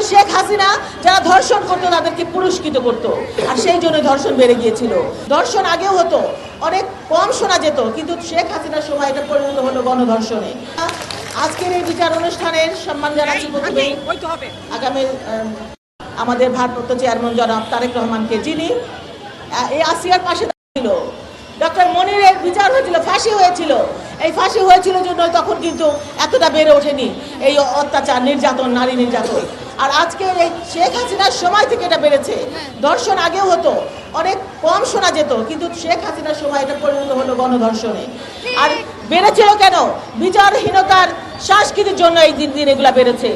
শেখ হাসিনা যারা ধর্ষণ করতো তাদেরকে পুরস্কৃত করতো, আর সেই জন্য ধর্ষণ বেড়ে গিয়েছিল। ধর্ষণ আগেও হতো, অনেক কম শোনা যেত, কিন্তু শেখ হাসিনার সময় এটা পরিণত হলো গণধর্ষণে। আজকের এই বিচার অনুষ্ঠানের সম্মান জানাচ্ছি প্রথমে আগামী আমাদের ভারপ্রাপ্ত চেয়ারম্যান জনাব তারেক রহমানকে, যিনি এই আসিয়ার পাশে ছিল। ডক্টর মনিরের বিচার হয়েছিল, ফাঁসি হয়েছিল। এই ফাঁসি হয়েছিল জন্য তখন কিন্তু এতটা বেড়ে ওঠেনি এই অত্যাচার, নির্যাতন, নারী নির্যাতন। আর আজকে এই শেখ হাসিনার সময় থেকে এটা বেড়েছে। ধর্ষণ আগেও হতো, অনেক কম শোনা যেত, কিন্তু শেখ হাসিনার সময় এটা পরিণত হলো গণধর্ষণে। আর বেড়েছিল কেন? বিচারহীনতার সংস্কৃতির জন্য এই দিন এগুলা বেড়েছে।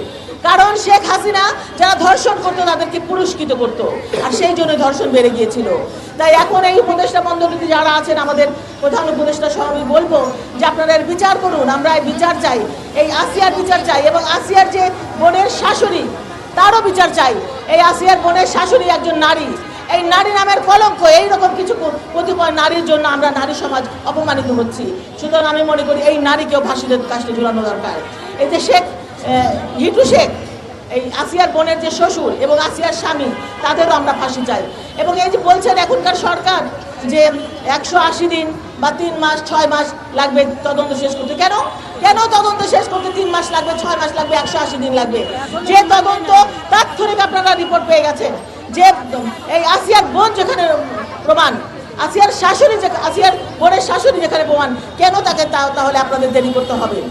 কারণ শেখ হাসিনা যারা ধর্ষণ করতো তাদেরকে পুরস্কৃত করতো, আর সেই জন্য ধর্ষণ বেড়ে গিয়েছিল। তাই এখন এই উপদেষ্টা মণ্ডলীতে যারা আছেন, আমাদের প্রধান উপদেষ্টা সহ আমি বলবো যে আপনারা এর বিচার করুন। আমরা এই বিচার চাই, এই আসিয়ার বিচার চাই, এবং আসিয়ার যে বোনের শাশুড়ি তারও বিচার চাই। এই আসিয়ার বোনের শাশুড়ি একজন নারী, এই নারী নামের কলঙ্ক। এইরকম কিছু কতিপয় নারীর জন্য আমরা নারী সমাজ অপমানিত হচ্ছি। সুতরাং আমি মনে করি এই নারীকেও ফাঁসিদের কাছে ঝুলানো দরকার। এই যে হিটু শেখ, এই আসিয়ার বোনের যে শ্বশুর এবং আসিয়ার স্বামী, তাদেরও আমরা ফাঁসি চাই। এবং এই যে বলছেন এখনকার সরকার যে 180 দিন বা 3 মাস 6 মাস লাগবে তদন্ত শেষ করতে। কেন তদন্ত শেষ করতে 3 মাস লাগবে, 6 মাস লাগবে, 180 দিন লাগবে? যে তদন্ত তাৎক্ষণিক আপনারা রিপোর্ট পেয়ে গেছেন, যে এই আসিয়ার বোন যেখানে প্রমাণ, আসিয়ার শাশুড়ি, আসিয়ার বোনের শাশুড়ি যেখানে প্রমাণ, কেন তাকে তাহলে আপনাদের দেরি করতে হবে?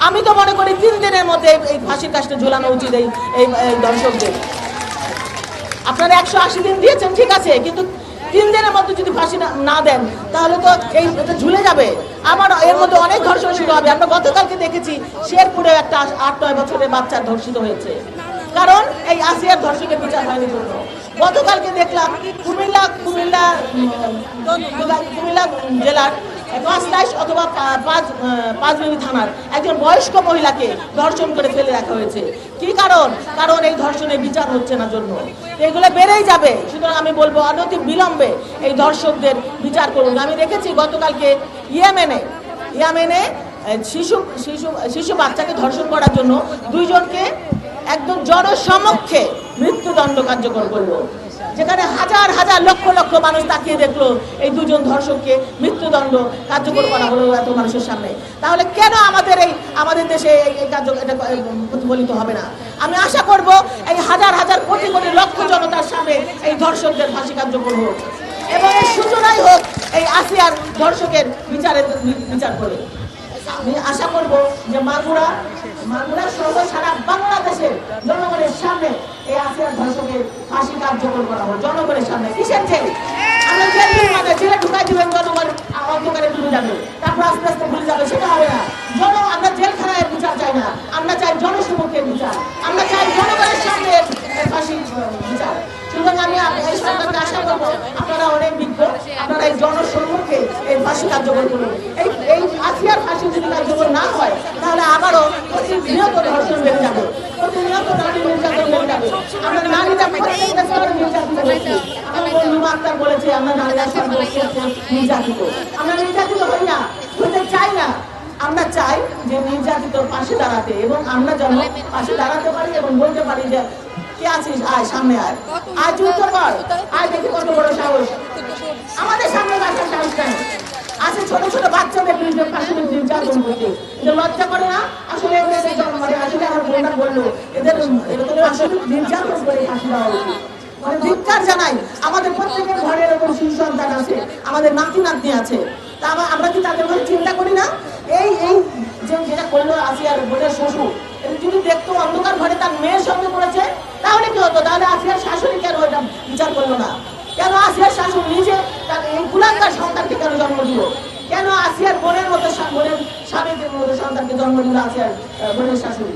আমি তো মনে করি 3 দিনের মধ্যে এই ফাঁসির কাজটা ঝুলানো উচিত এই দর্শকদের। আপনারা 180 দিন দিয়েছেন, ঠিক আছে, কিন্তু 3 দিনের মধ্যে যদি ফাঁসি না দেন তাহলে তো এটা ঝুলে যাবে। আমার এর মধ্যে অনেক ধর্ষণ শুরু হবে। আমরা গতকালকে দেখেছি শেরপুরে একটা 8-9 বছরের বাচ্চা ধর্ষিত হয়েছে, কারণ এই আসিয়ার ধর্ষকের বিচার হয়নি জন্য। গতকালকে দেখলাম কুমিল্লা জেলার কাঁচলাইশ অথবা পাঁচবিবি থানার একজন বয়স্ক মহিলাকে ধর্ষণ করে ফেলে রাখা হয়েছে। কি কারণ এই ধর্ষণের বিচার হচ্ছে না জন্য। এগুলো বেড়েই যাবে। সুতরাং আমি বলবো অনতি বিলম্বে এই ধর্ষকদের বিচার করুন। আমি দেখেছি গতকালকে ইয়ামেনে শিশু বাচ্চাকে ধর্ষণ করার জন্য 2 জনকে একদম জনসমক্ষে মৃত্যুদণ্ড কার্যকর করলো, যেখানে হাজার হাজার লক্ষ লক্ষ মানুষ তাকিয়ে দেখলো এই 2 জন ধর্ষককে মৃত্যুদণ্ড কার্যকর করা হলো এত মানুষের সামনে। তাহলে কেন আমাদের দেশে এই কার্য এটা প্রতিফলিত হবে না? আমি আশা করব এই হাজার হাজার কোটি কোটি লক্ষ জনতার সামনে এই ধর্ষকদের ফাঁসি কার্যকর হোক, এবং এই সূচনাই হোক এই আসিয়ার ধর্ষকের বিচার করে। আমি আশা করব যে মাগুরা সহ সারা বাংলাদেশের জনগণের সামনে এই আসিয়ার ধর্ষকের ফাঁসি কার্যকর করা হোক। জনগণের সামনে কিসের জেল? আমরা জেলে ঢুকাই দিবেন, জনগণ অন্ধকারে ডুবে যাবে, তারপর আস্তে আস্তে ভুলে যাবে, সেটা হবে না। আমরা জেলখানায় বিচার চাই না, আমরা চাই জনসমক্ষের বিচার, আমরা চাই জনগণের সামনে ফাঁসি বিচার। সুতরাং আমি এই সরকারকে আশা করবো আপনারা অনেক বিজ্ঞ, আপনারা এই জনসম্মুখে এই ফাঁসি কার্যকর করুন। এই আসিয়ার ফাঁসি যদি কার্যকর না হয় তাহলে আবারও প্রতিনিয়ত ধর্ষণ বেড়ে যাবে, প্রতিনিয়ত নারী নির্যাতন বেড়ে যাবে। আমরা নারীরা নির্যাতিত হয়েছি। আমার বন্ধু আক্তার বলেছে আমরা নারীরা নির্যাতিত। আমরা নির্যাতিত হই না, হতে চাই না। আমরা চাই যে নির্যাতিত পাশে দাঁড়াতে, এবং আমরা যেন পাশে দাঁড়াতে পারি এবং বলতে পারি যে কে আছিস, আয় সামনে আয় যুদ্ধ কর, আয় দেখি কত বড় সাহস। আমাদের সামনে আসার সাহস কেন? আছে ছোট ছোট বাচ্চাদের নির্যাতন করতে, এদের লজ্জা করে না? আসলে আসলে আমার বোনরা বললো এদের আসলে নির্যাতন করে ফাঁসি দেওয়া উচিত। মানে ধিক্কার জানাই। আমাদের প্রত্যেকের ঘরে এরকম শিশু সন্তান আছে, আমাদের নাতি নাতনি আছে, তা আমরা কি তাদের কথা চিন্তা করি না? এই যেটা করলো আসিয়ার বোনের শ্বশুর, যদি দেখতো অন্ধকার ঘরে তার মেয়ের সঙ্গে করেছে তাহলে কি হতো? তাহলে আসিয়ার শাশুড়ি কেন এটা বিচার করলো না? কেন আসিয়ার শাশুড়ি নিজে তার এই কুলাঙ্গার সন্তানকে কেন জন্ম দিল? কেন আসিয়ার বোনের মতো স্বামীর মতো সন্তানকে জন্ম দিল আসিয়ার বোনের শাশুড়ি?